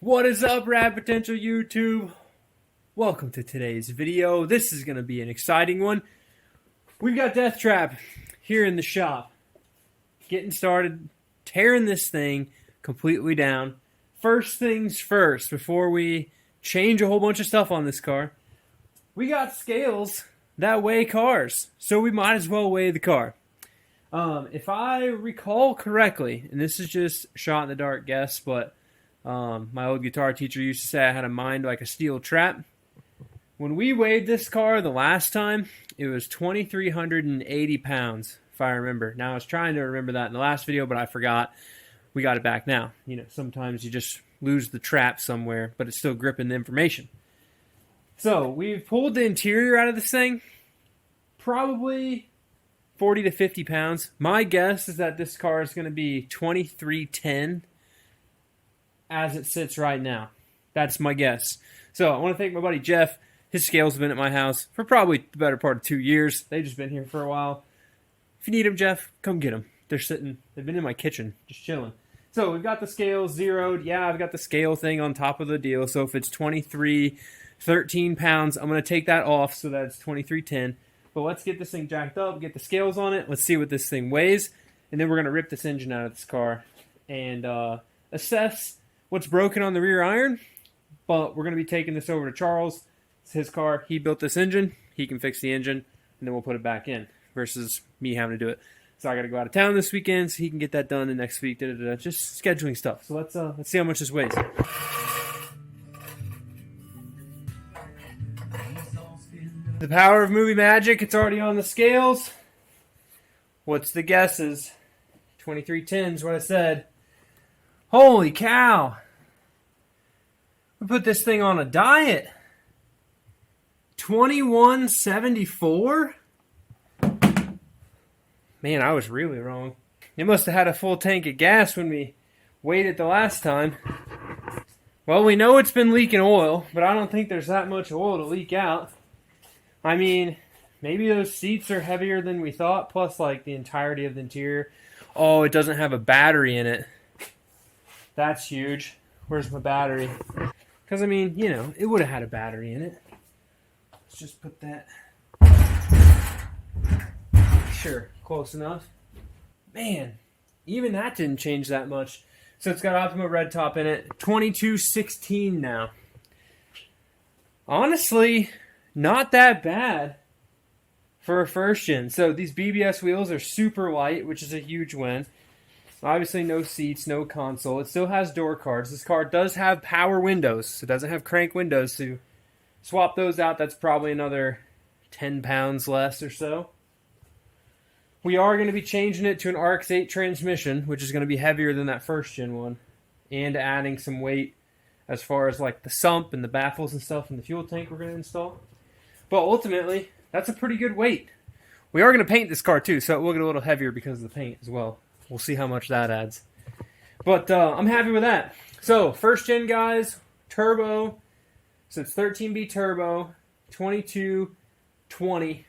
What is up, Rad Potential YouTube? Welcome to today's video. This is going to be an exciting one. We've got Death Trap here in the shop. Getting started, tearing this thing completely down. First things first, before we change a whole bunch of stuff on this car, we got scales that weigh cars, so we might as well weigh the car. If I recall correctly, and this is just shot in the dark guess, but my old guitar teacher used to say I had a mind like a steel trap. When we weighed this car the last time, it was 2,380 pounds, if I remember. Now, I was trying to remember that in the last video, but I forgot. We got it back now. You know, sometimes you just lose the trap somewhere, but it's still gripping the information. So, we've pulled the interior out of this thing. Probably 40 to 50 pounds. My guess is that this car is going to be 2,310 as it sits right now. That's my guess. So I want to thank my buddy Jeff. His scales have been at my house for probably the better part of 2 years. They've just been here for a while. If you need them, Jeff, come get them. They've been in my kitchen, just chilling. So we've got the scales zeroed. Yeah, I've got the scale thing on top of the deal. So if it's 2,313 pounds, I'm going to take that off so that it's 2,310. But let's get this thing jacked up, get the scales on it. Let's see what this thing weighs. And then we're going to rip this engine out of this car and assess what's broken on the rear iron. But we're going to be taking this over to Charles. It's his car. He built this engine. He can fix the engine, and then we'll put it back in versus me having to do it. So I got to go out of town this weekend so he can get that done the next week. Just scheduling stuff. So let's see how much this weighs. The power of movie magic. It's already on the scales. What's the guesses? 2,310 is what I said. Holy cow. We put this thing on a diet. 2,174? Man, I was really wrong. It must have had a full tank of gas when we weighed it the last time. Well, we know it's been leaking oil, but I don't think there's that much oil to leak out. I mean, maybe those seats are heavier than we thought, plus like the entirety of the interior. Oh, it doesn't have a battery in it. That's huge. Where's my battery? Because, I mean, you know, it would have had a battery in it. Let's just put that. Sure, close enough. Man, even that didn't change that much. So it's got Optima red top in it. 2216 now. Honestly, not that bad for a first gen. So these BBS wheels are super light, which is a huge win. Obviously no seats, no console. It still has door cards. This car does have power windows. It doesn't have crank windows. So swap those out, that's probably another 10 pounds less or so. We are going to be changing it to an RX7 transmission, which is going to be heavier than that first gen one. And adding some weight as far as like the sump and the baffles and stuff and the fuel tank we're going to install. But ultimately, that's a pretty good weight. We are going to paint this car too, so it will get a little heavier because of the paint as well. We'll see how much that adds. But I'm happy with that. So, first gen guys, turbo. So it's 13B turbo, 2220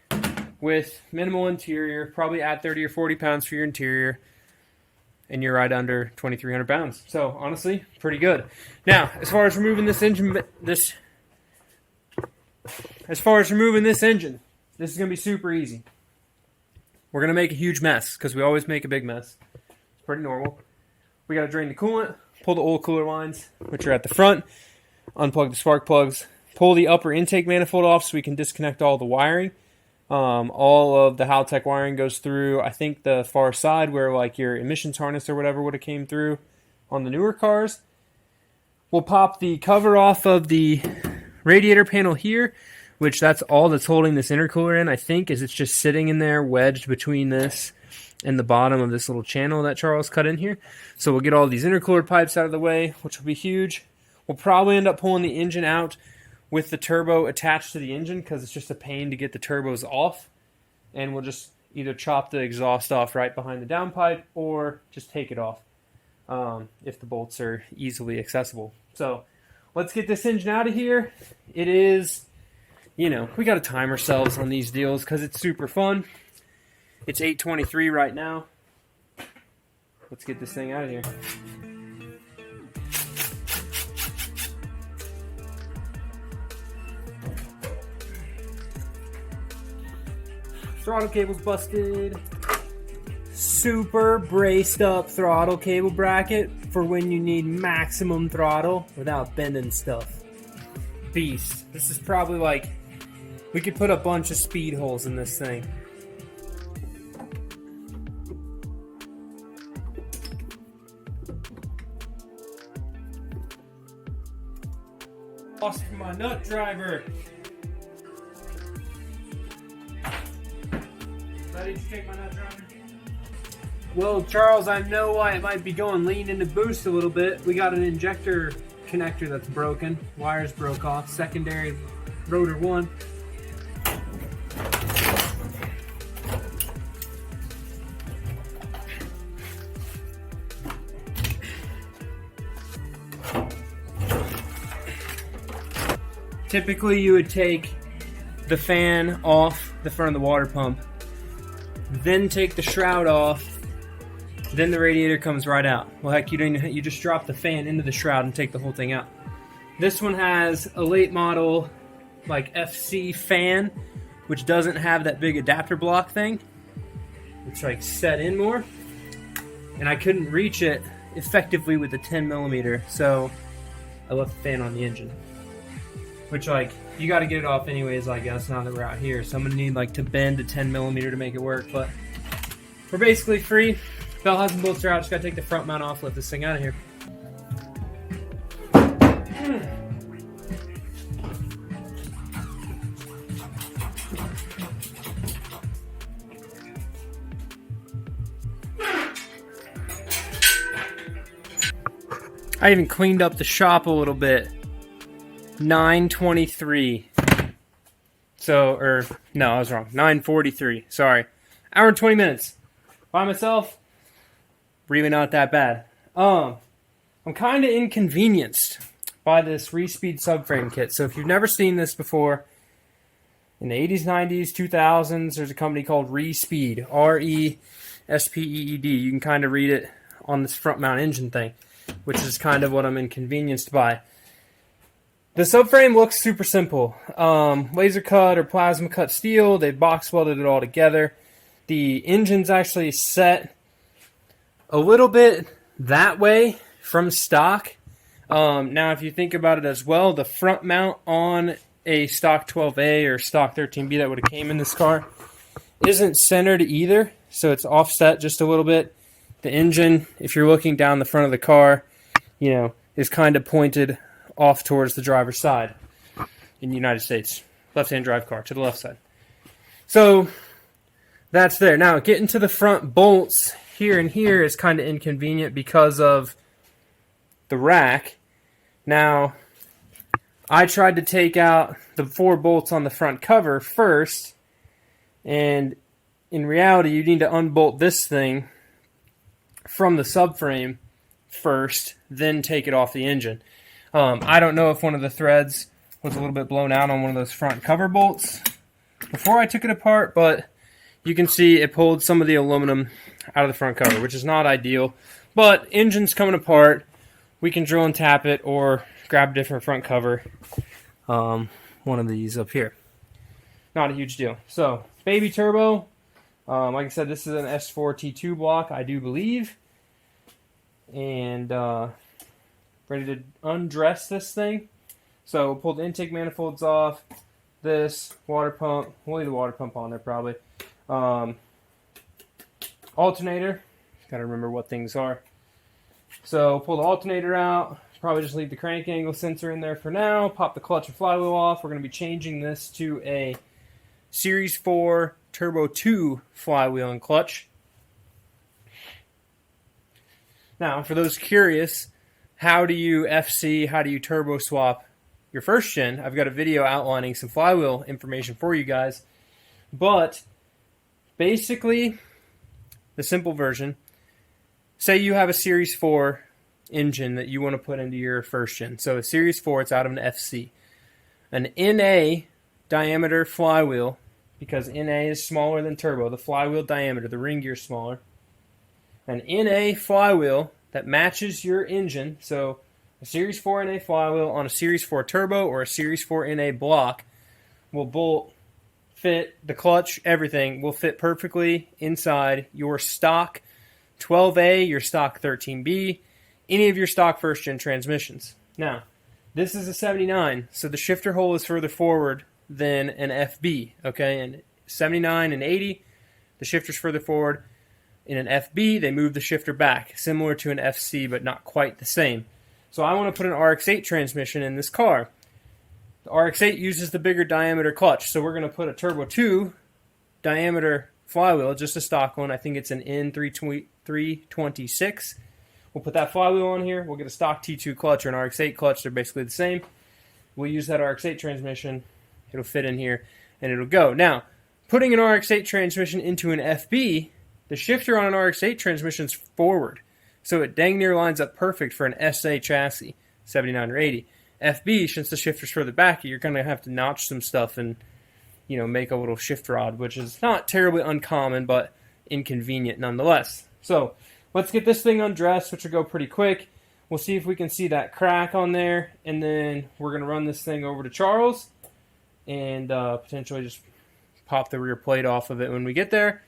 with minimal interior. Probably add 30 or 40 pounds for your interior. And you're right under 2,300 pounds. So, honestly, pretty good. Now, as far as removing this engine, this is going to be super easy. We're going to make a huge mess, because we always make a big mess. It's pretty normal. We got to drain the coolant, pull the oil cooler lines, which are at the front, unplug the spark plugs, pull the upper intake manifold off so we can disconnect all the wiring. All of the Haltech wiring goes through, I think, the far side where like your emissions harness or whatever would have came through on the newer cars. We'll pop the cover off of the radiator panel here, which that's all that's holding this intercooler in, I think, is it's just sitting in there wedged between this and the bottom of this little channel that Charles cut in here. So we'll get all these intercooler pipes out of the way, which will be huge. We'll probably end up pulling the engine out with the turbo attached to the engine because it's just a pain to get the turbos off. And we'll just either chop the exhaust off right behind the downpipe or just take it off if the bolts are easily accessible. So let's get this engine out of here. It is, you know, we got to time ourselves on these deals because it's super fun. It's 8:23 right now. Let's get this thing out of here. Throttle cable's busted. Super braced up throttle cable bracket for when you need maximum throttle without bending stuff. Beast. This is probably like, we could put a bunch of speed holes in this thing. Lost my nut driver. Did you take my nut driver? Well, Charles, I know why it might be going lean into boost a little bit. We got an injector connector that's broken. Wires broke off. Secondary rotor 1. Typically, you would take the fan off the front of the water pump, then take the shroud off, then the radiator comes right out. Well, heck, you just drop the fan into the shroud and take the whole thing out. This one has a late model, like FC fan, which doesn't have that big adapter block thing. It's like set in more, and I couldn't reach it effectively with the 10mm, so I left the fan on the engine. Which, like, you got to get it off anyways, I guess, now that we're out here. So I'm going to need, like, to bend a 10mm to make it work. But we're basically free. Bell housing and bolts are out. Just got to take the front mount off, lift this thing out of here. I even cleaned up the shop a little bit. 9:23. So, no, I was wrong. 9:43. Sorry. Hour and 20 minutes. By myself, really not that bad. I'm kind of inconvenienced by this Respeed subframe kit. So if you've never seen this before, in the 80s, 90s, 2000s, there's a company called Respeed. R-E-S-P-E-E-D. You can kind of read it on this front mount engine thing, which is kind of what I'm inconvenienced by. The subframe looks super simple. Laser cut or plasma cut steel. They box welded it all together. The engine's actually set a little bit that way from stock. Now, if you think about it as well, the front mount on a stock 12A or stock 13B that would have came in this car isn't centered either, so it's offset just a little bit. The engine, if you're looking down the front of the car, you know, is kind of pointed off towards the driver's side in the United States. Left-hand drive car, to the left side. So, that's there. Now, getting to the front bolts here and here is kind of inconvenient because of the rack. Now, I tried to take out the 4 bolts on the front cover first, and in reality, you need to unbolt this thing from the subframe first, then take it off the engine. I don't know if one of the threads was a little bit blown out on one of those front cover bolts before I took it apart, but you can see it pulled some of the aluminum out of the front cover, which is not ideal. But engine's coming apart. We can drill and tap it or grab a different front cover. One of these up here. Not a huge deal. So, baby turbo. Like I said, this is an S4 T2 block, I do believe. And ready to undress this thing. So we'll pull the intake manifolds off. This water pump. We'll leave the water pump on there probably. Alternator. Gotta remember what things are. So pull the alternator out. Probably just leave the crank angle sensor in there for now. Pop the clutch and flywheel off. We're going to be changing this to a Series 4 Turbo 2 flywheel and clutch. Now, for those curious, how do you FC, how do you turbo swap your first gen? I've got a video outlining some flywheel information for you guys. But basically, the simple version, say you have a Series 4 engine that you want to put into your first gen. So a Series 4, it's out of an FC. An NA diameter flywheel, because NA is smaller than turbo, the flywheel diameter, the ring gear is smaller. An NA flywheel that matches your engine, so a Series 4 NA flywheel on a Series 4 turbo or a Series 4 NA block will bolt fit, the clutch, everything will fit perfectly inside your stock 12A, your stock 13B, any of your stock first-gen transmissions. Now, this is a 79, so the shifter hole is further forward than an FB, okay? And 79 and 80, the shifter's further forward. In an FB, they move the shifter back, similar to an FC, but not quite the same. So I want to put an RX8 transmission in this car. The RX8 uses the bigger diameter clutch, so we're going to put a Turbo 2 diameter flywheel, just a stock one. I think it's an N326. We'll put that flywheel on here. We'll get a stock T2 clutch or an RX8 clutch. They're basically the same. We'll use that RX8 transmission. It'll fit in here, and it'll go. Now, putting an RX8 transmission into an FB, the shifter on an RX8 transmission is forward, so it dang near lines up perfect for an SA chassis, 79 or 80. FB, since the shifter's further back, you're going to have to notch some stuff and, you know, make a little shift rod, which is not terribly uncommon, but inconvenient nonetheless. So let's get this thing undressed, which will go pretty quick. We'll see if we can see that crack on there, and then we're going to run this thing over to Charles and potentially just pop the rear plate off of it when we get there.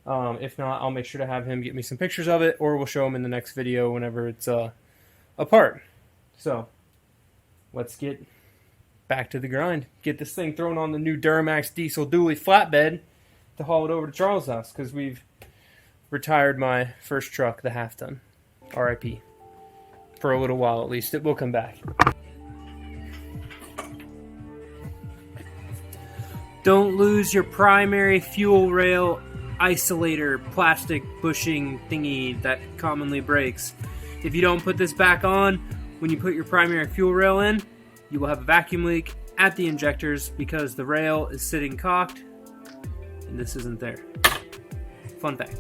If not, I'll make sure to have him get me some pictures of it, or we'll show him in the next video whenever it's apart. So let's get back to the grind. Get this thing thrown on the new Duramax diesel dually flatbed to haul it over to Charles' house, because we've retired my first truck, the half ton. RIP. For a little while at least. It will come back. Don't lose your primary fuel rail isolator plastic bushing thingy that commonly breaks. If you don't put this back on when you put your primary fuel rail in, you will have a vacuum leak at the injectors because the rail is sitting cocked and this isn't there. Fun fact.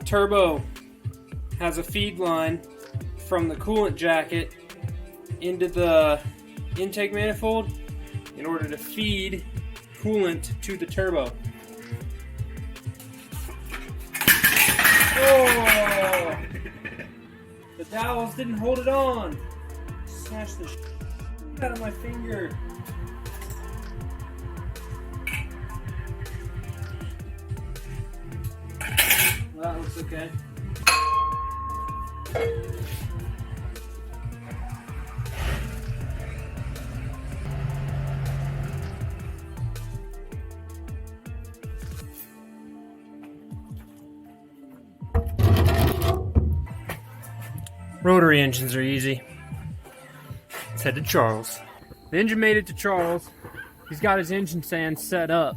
Turbo has a feed line from the coolant jacket into the intake manifold in order to feed coolant to the turbo. Oh! The dowels didn't hold it on. Smashed the shit out of my finger. Well, that looks okay. Rotary engines are easy. Let's head to Charles. The engine made it to Charles. He's got his engine stand set up.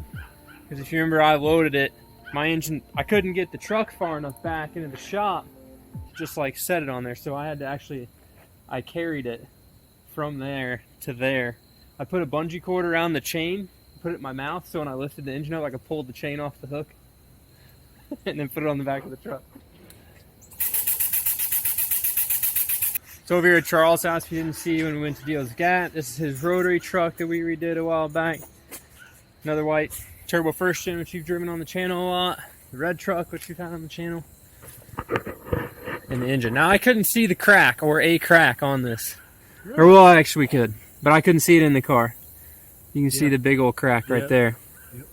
Because if you remember, I loaded it. My engine, I couldn't get the truck far enough back into the shop to just like set it on there. So I had to actually, I carried it from there to there. I put a bungee cord around the chain, put it in my mouth, so when I lifted the engine up, I could pull the chain off the hook and then put it on the back of the truck. So over here at Charles' house, if you didn't see when we went to Deal's Gat, this is his rotary truck that we redid a while back. Another white turbo first gen, which you've driven on the channel a lot. The red truck, which you've had on the channel. And the engine. Now I couldn't see the crack or a crack on this. Really? Or well, actually we could, but I couldn't see it in the car. You can see the big old crack right there. Yep.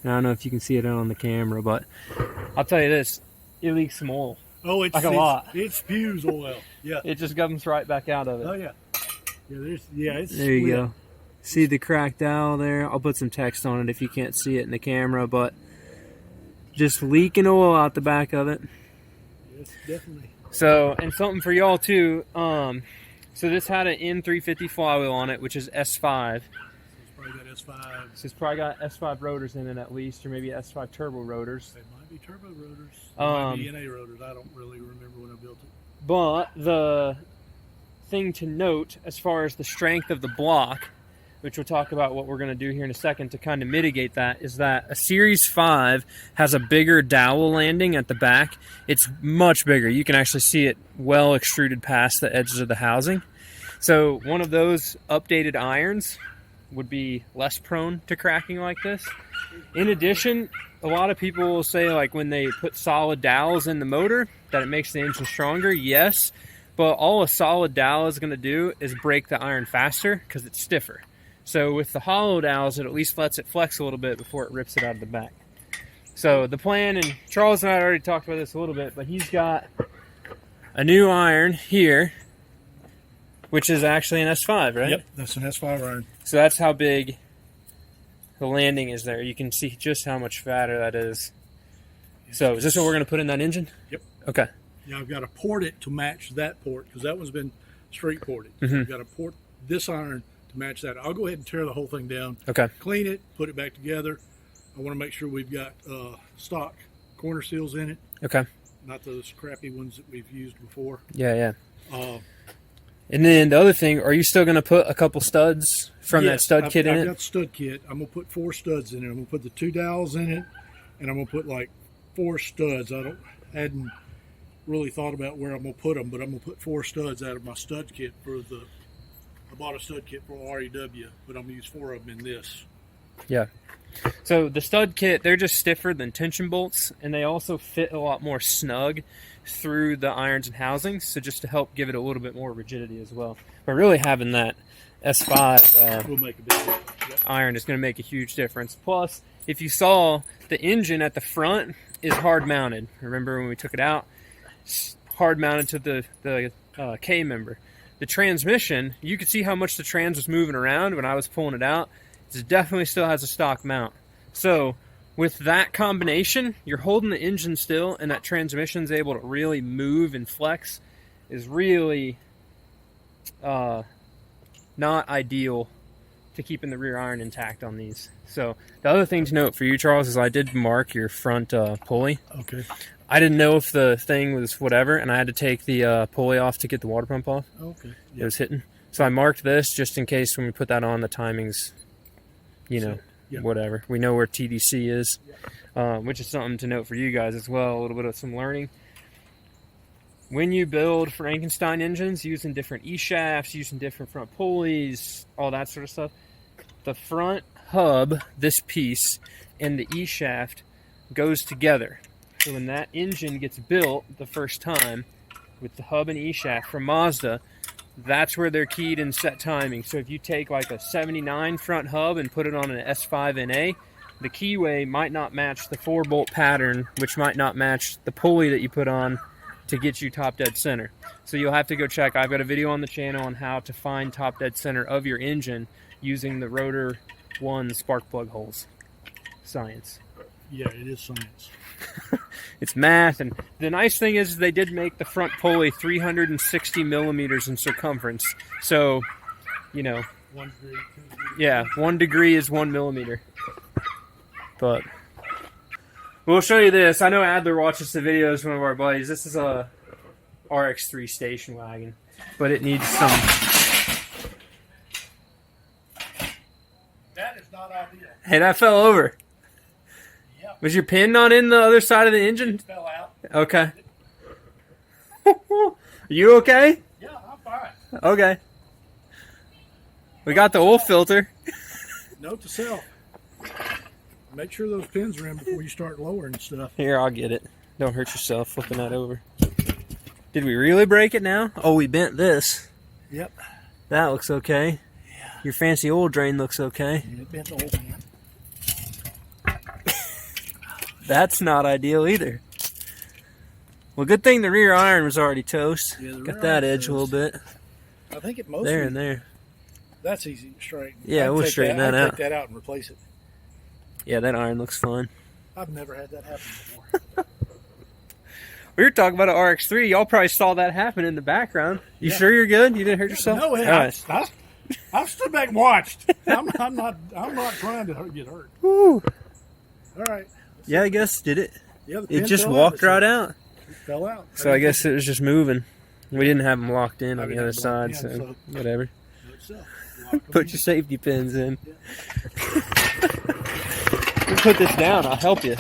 I don't know if you can see it on the camera, but I'll tell you this, it leaks some oil. Oh, it's like a lot. It spews oil. Yeah. It just comes right back out of it. Oh yeah. It's there you go. See the cracked dowel there? I'll put some text on it if you can't see it in the camera, but just leaking oil out the back of it. Yes, definitely. So, and something for y'all too. So this had an N350 flywheel on it, which is S5. Probably got S5. So it's probably got S5 rotors in it at least, or maybe S5 turbo rotors. It might be turbo rotors. It might be NA rotors. I don't really remember when I built it. But the thing to note as far as the strength of the block, which we'll talk about what we're going to do here in a second to kind of mitigate that, is that a Series 5 has a bigger dowel landing at the back. It's much bigger. You can actually see it well extruded past the edges of the housing. So one of those updated irons would be less prone to cracking like this. In addition, a lot of people will say like when they put solid dowels in the motor that it makes the engine stronger. Yes, But all a solid dowel is going to do is break the iron faster because it's stiffer. So with the hollow dowels, it at least lets it flex a little bit before it rips it out of the back. So the plan, and Charles and I already talked about this a little bit, but he's got a new iron here, which is actually an S5, right? Yep, that's an S5 iron. So that's how big the landing is there. You can see just how much fatter that is. So is this what we're going to put in that engine? Yep. Okay. Yeah, I've got to port it to match that port because that one's been straight ported. Mm-hmm. So I've got to port this iron to match that. I'll go ahead and tear the whole thing down. Okay. Clean it, put it back together. I want to make sure we've got stock corner seals in it. Okay. Not those crappy ones that we've used before. Yeah. And then the other thing, are you still going to put a couple studs from that stud kit in it? I've got stud kit. I'm going to put 4 studs in it. I'm going to put the 2 dowels in it, and I'm going to put like 4 studs. I hadn't really thought about where I'm going to put them, but I'm going to put 4 studs out of my stud kit I bought a stud kit for REW, but I'm going to use 4 of them in this. Yeah. So the stud kit, they're just stiffer than tension bolts, and they also fit a lot more snug through the irons and housings, so just to help give it a little bit more rigidity as well. But really having that S5 will make a big difference. Yep. Iron is going to make a huge difference. Plus, if you saw, the engine at the front is hard mounted. Remember when we took it out? It's hard mounted to the K member. The transmission, you could see how much the trans was moving around when I was pulling it out. It definitely still has a stock mount. So with that combination, you're holding the engine still, and that transmission's able to really move and flex. Is really not ideal to keeping the rear iron intact on these. So the other thing to note for you, Charles, is I did mark your front pulley. Okay. I didn't know if the thing was whatever, and I had to take the pulley off to get the water pump off. Okay. It was hitting. So I marked this just in case when we put that on, the timings, whatever. We know where TDC is, which is something to note for you guys as well, a little bit of some learning. When you build Frankenstein engines using different E-shafts, using different front pulleys, all that sort of stuff, the front hub, this piece, and the E-shaft goes together. So when that engine gets built the first time with the hub and E-shaft from Mazda, that's where they're keyed and set timing. So if you take like a 79 front hub and put it on an S5NA, the keyway might not match the 4-bolt pattern, which might not match the pulley that you put on to get you top dead center. So you'll have to go check. I've got a video on the channel on how to find top dead center of your engine using the Rotor 1 spark plug holes. Science. Yeah, it is science. It's math, and the nice thing is they did make the front pulley 360 millimeters in circumference. So, 1 degree, 2 degrees. Yeah, 1 degree is 1 millimeter. But we'll show you this. I know Adler watches the videos, one of our buddies. This is a RX3 station wagon, but it needs some. That is not ideal. Hey, that fell over. Yep. Was your pin not in the other side of the engine? It fell out. Okay. You okay? Yeah, I'm fine. Okay. We got the oil filter. Note to self. Make sure those pins are in before you start lowering stuff. Here, I'll get it. Don't hurt yourself flipping that over. Did we really break it now? Oh, we bent this. Yep. That looks okay. Yeah. Your fancy oil drain looks okay. And it bent the whole pan. That's not ideal either. Well, good thing the rear iron was already toast. Yeah, got that edge toast. a little bit. I think it mostly... There and there. That's easy to straighten. Yeah, we'll straighten that out. Take that out and replace it. Yeah, that iron looks fine. I've never had that happen before. We were talking about an RX3. Y'all probably saw that happen in the background. You sure you're good? You didn't hurt yourself? No, I stood back and watched. I'm not trying to get hurt. Woo. All right. Yeah, I guess did it. Yeah, the It pin just fell walked out. right out. It fell out. So I guess it was just moving. We didn't have them locked in on the other didn't have side, them locked so in, whatever. Lock 'em Put in. your safety pins in. You put this down, I'll help you.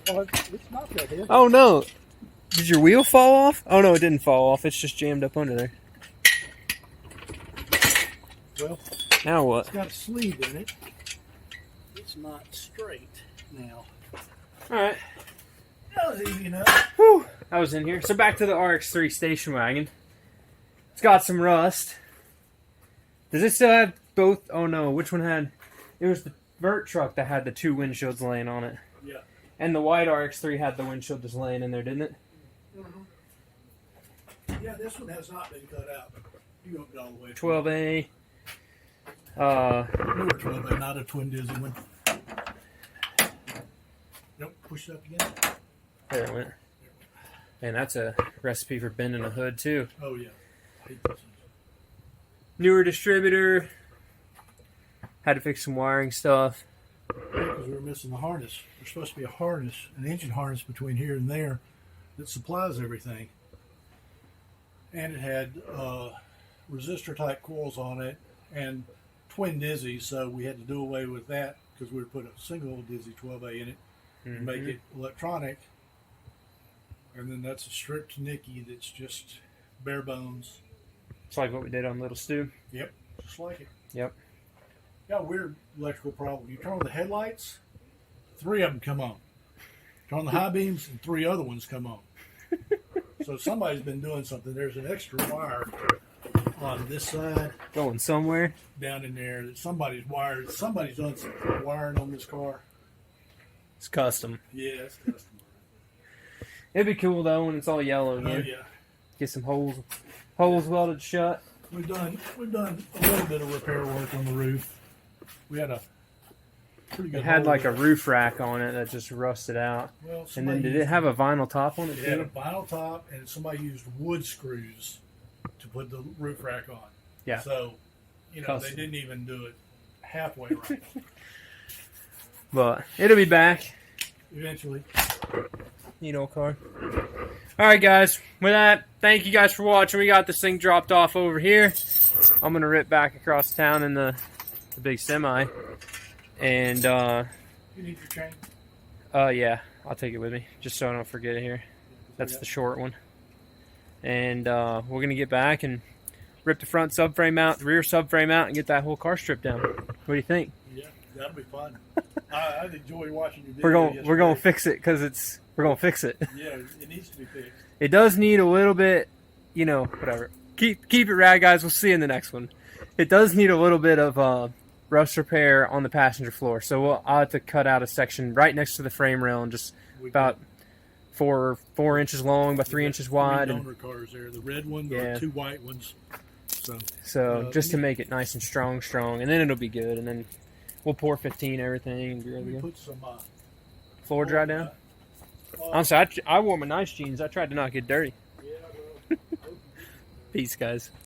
Oh, it's not that heavy. Oh no! Did your wheel fall off? Oh no, it didn't fall off. It's just jammed up under there. Well, Now what? it's got a sleeve in it. It's not straight now. Alright. That was easy enough. Whew. I was in here. So back to the RX3 station wagon. It's got some rust. Does it still have both? Oh no, which one had? It was the vert truck that had the 2 windshields laying on it. Yeah. And the white RX3 had the windshield just laying in there, didn't it? Yeah, this one has not been cut out. You don't go all the way. 12A. Newer 12A, not a twin dizzy one. Nope, push it up again. There it went. Man, that's a recipe for bending a hood too. Oh yeah. Hate those things. Newer distributor. Had to fix some wiring stuff. Yeah, because we were missing the harness. There's supposed to be a harness, an engine harness between here and there that supplies everything. And it had resistor type coils on it and twin dizzies, so we had to do away with that because we were putting a single dizzy 12A in it and make it electronic. And then that's a stripped Nicky that's just bare bones. It's like what we did on Little Stew. Yep, just like it. Yep. Got a weird electrical problem. You turn on the headlights, 3 of them come on. Turn on the high beams, and 3 other ones come on. So somebody's been doing something. There's an extra wire on this side, Going somewhere. down in there, that somebody's wired. Somebody's done some wiring on this car. It's custom. Yeah, it's custom. It'd be cool though when it's all yellow Oh again. yeah. Get some holes welded shut. We've done a little bit of repair work on the roof. We had a pretty good. It had hole like a there. roof rack on it that just rusted out. Well, And somebody then did used- it have a vinyl top on it It had a too? vinyl top, and somebody used wood screws to put the roof rack on. Yeah. So, you know, Custom. they didn't even do it halfway right. But it'll be back. Eventually. Neat old car. Alright guys, with that, thank you guys for watching. We got this thing dropped off over here. I'm going to rip back across town in the big semi. And, You need your chain? yeah, I'll take it with me, just so I don't forget it here. That's the short one. And we're going to get back and rip the front subframe out, the rear subframe out, and get that whole car stripped down. What do you think? Yeah, that'll be fun. I enjoy watching your video. We're going to yesterday. fix it because we're going to fix it. Yeah, it needs to be fixed. It does need a little bit, you know, whatever. Keep it rad, guys. We'll see you in the next one. It does need a little bit of rust repair on the passenger floor. So I'll have to cut out a section right next to the frame rail and just about 4 inches long by 3 inches wide. 3 And donor cars there. The red one, Yeah. the 2 white ones. so just to make it nice and strong, and then it'll be good. And then we'll pour 15 everything and be ready to We go. put some Floor dry down. Honestly, I wore my nice jeans. I tried to not get dirty. Yeah, well, Peace, guys.